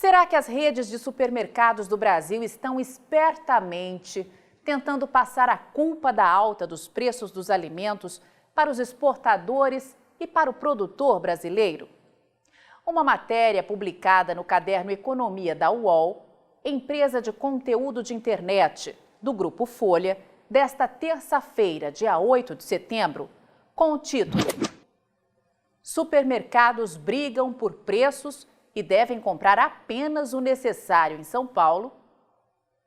Será que as redes de supermercados do Brasil estão espertamente tentando passar a culpa da alta dos preços dos alimentos para os exportadores e para o produtor brasileiro? Uma matéria publicada no caderno Economia da UOL, empresa de conteúdo de internet do Grupo Folha, desta terça-feira, dia 8 de setembro, com o título "Supermercados brigam por preços e devem comprar apenas o necessário em São Paulo",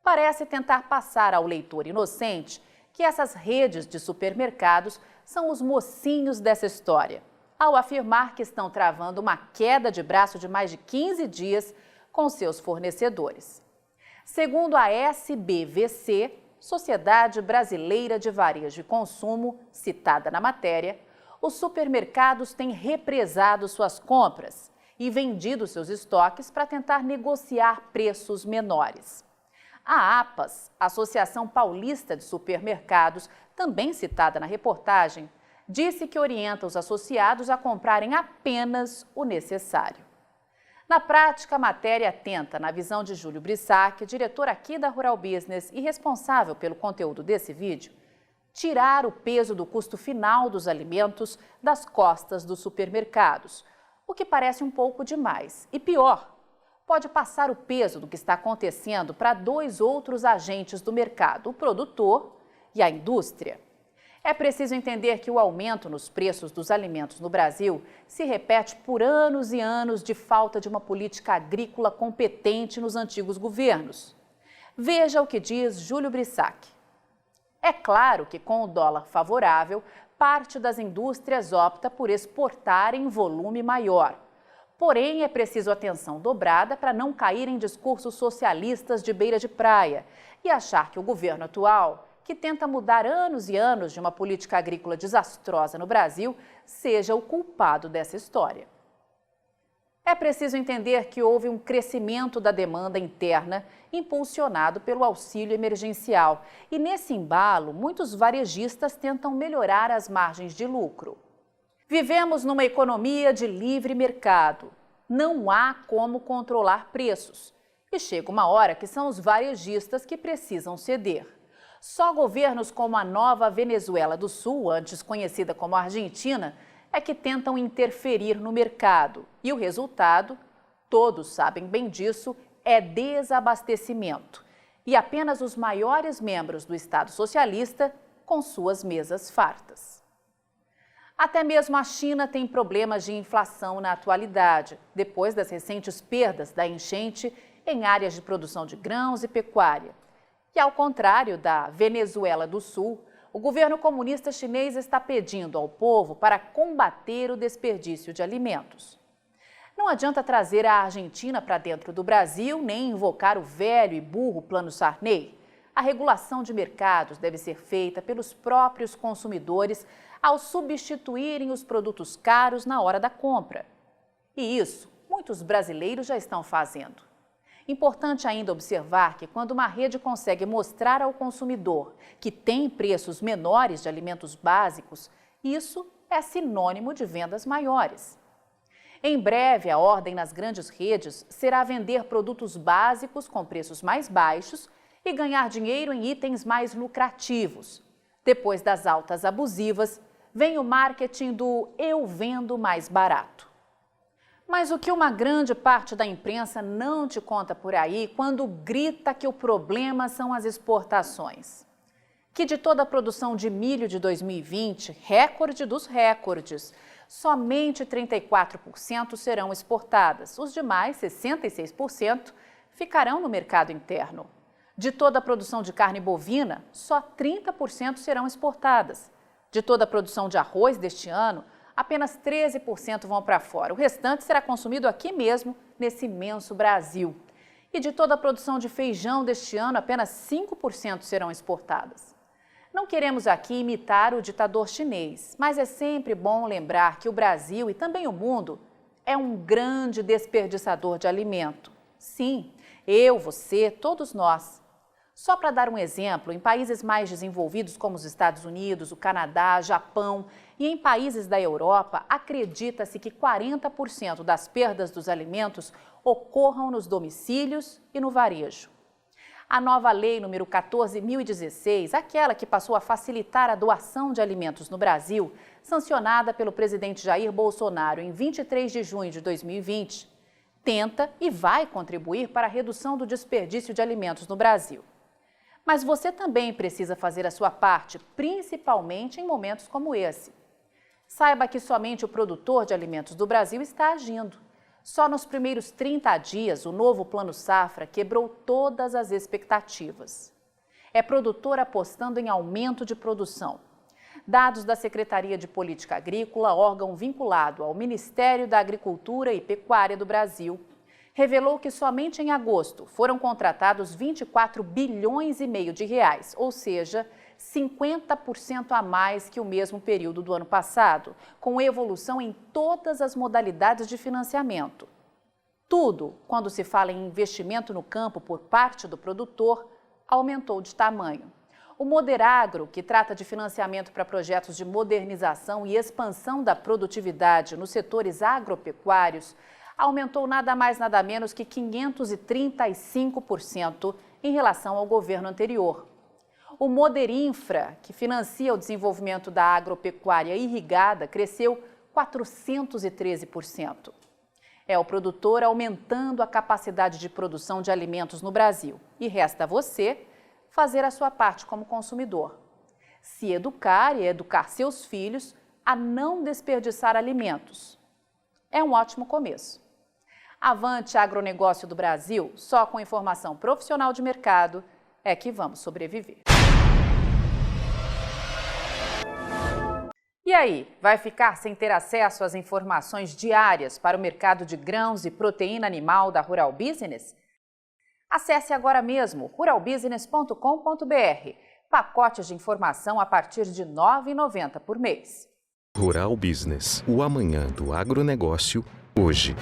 parece tentar passar ao leitor inocente que essas redes de supermercados são os mocinhos dessa história, ao afirmar que estão travando uma queda de braço de mais de 15 dias com seus fornecedores. Segundo a SBVC, Sociedade Brasileira de Varejo e Consumo, citada na matéria, os supermercados têm represado suas compras e vendido seus estoques para tentar negociar preços menores. A APAS, Associação Paulista de Supermercados, também citada na reportagem, disse que orienta os associados a comprarem apenas o necessário. Na prática, a matéria tenta, na visão de Júlio Brissac, diretor aqui da Rural Business e responsável pelo conteúdo desse vídeo, tirar o peso do custo final dos alimentos das costas dos supermercados, o que parece um pouco demais. E pior, pode passar o peso do que está acontecendo para dois outros agentes do mercado, o produtor e a indústria. É preciso entender que o aumento nos preços dos alimentos no Brasil se repete por anos e anos de falta de uma política agrícola competente nos antigos governos. Veja o que diz Júlio Brissac. É claro que com o dólar favorável, parte das indústrias opta por exportar em volume maior. Porém, é preciso atenção dobrada para não cair em discursos socialistas de beira de praia e achar que o governo atual, que tenta mudar anos e anos de uma política agrícola desastrosa no Brasil, seja o culpado dessa história. É preciso entender que houve um crescimento da demanda interna impulsionado pelo auxílio emergencial e, nesse embalo, muitos varejistas tentam melhorar as margens de lucro. Vivemos numa economia de livre mercado. Não há como controlar preços. E chega uma hora que são os varejistas que precisam ceder. Só governos como a nova Venezuela do Sul, antes conhecida como Argentina, é que tentam interferir no mercado. E o resultado, todos sabem bem disso, é desabastecimento. E apenas os maiores membros do Estado socialista com suas mesas fartas. Até mesmo a China tem problemas de inflação na atualidade, depois das recentes perdas da enchente em áreas de produção de grãos e pecuária. E ao contrário da Venezuela do Sul, o governo comunista chinês está pedindo ao povo para combater o desperdício de alimentos. Não adianta trazer a Argentina para dentro do Brasil, nem invocar o velho e burro Plano Sarney. A regulação de mercados deve ser feita pelos próprios consumidores ao substituírem os produtos caros na hora da compra. E isso muitos brasileiros já estão fazendo. Importante ainda observar que quando uma rede consegue mostrar ao consumidor que tem preços menores de alimentos básicos, isso é sinônimo de vendas maiores. Em breve, a ordem nas grandes redes será vender produtos básicos com preços mais baixos e ganhar dinheiro em itens mais lucrativos. Depois das altas abusivas, vem o marketing do "eu vendo mais barato". Mas o que uma grande parte da imprensa não te conta por aí quando grita que o problema são as exportações? Que de toda a produção de milho de 2020, recorde dos recordes, somente 34% serão exportadas. Os demais, 66%, ficarão no mercado interno. De toda a produção de carne bovina, só 30% serão exportadas. De toda a produção de arroz deste ano, apenas 13% vão para fora. O restante será consumido aqui mesmo, nesse imenso Brasil. E de toda a produção de feijão deste ano, apenas 5% serão exportadas. Não queremos aqui imitar o ditador chinês, mas é sempre bom lembrar que o Brasil e também o mundo é um grande desperdiçador de alimento. Sim, eu, você, todos nós. Só para dar um exemplo, em países mais desenvolvidos como os Estados Unidos, o Canadá, Japão e em países da Europa, acredita-se que 40% das perdas dos alimentos ocorram nos domicílios e no varejo. A nova lei número 14.016, aquela que passou a facilitar a doação de alimentos no Brasil, sancionada pelo presidente Jair Bolsonaro em 23 de junho de 2020, tenta e vai contribuir para a redução do desperdício de alimentos no Brasil. Mas você também precisa fazer a sua parte, principalmente em momentos como esse. Saiba que somente o produtor de alimentos do Brasil está agindo. Só nos primeiros 30 dias, o novo Plano Safra quebrou todas as expectativas. É produtor apostando em aumento de produção. Dados da Secretaria de Política Agrícola, órgão vinculado ao Ministério da Agricultura e Pecuária do Brasil, revelou que somente em agosto foram contratados 24 bilhões e meio de reais, ou seja, 50% a mais que o mesmo período do ano passado, com evolução em todas as modalidades de financiamento. Tudo, quando se fala em investimento no campo por parte do produtor, aumentou de tamanho. O Moderagro, que trata de financiamento para projetos de modernização e expansão da produtividade nos setores agropecuários, aumentou nada mais nada menos que 535% em relação ao governo anterior. O Moderinfra, que financia o desenvolvimento da agropecuária irrigada, cresceu 413%. É o produtor aumentando a capacidade de produção de alimentos no Brasil. E resta a você fazer a sua parte como consumidor. Se educar e educar seus filhos a não desperdiçar alimentos. É um ótimo começo. Avante agronegócio do Brasil, só com informação profissional de mercado é que vamos sobreviver. E aí, vai ficar sem ter acesso às informações diárias para o mercado de grãos e proteína animal da Rural Business? Acesse agora mesmo ruralbusiness.com.br. Pacotes de informação a partir de R$ 9,90 por mês. Rural Business, o amanhã do agronegócio, hoje.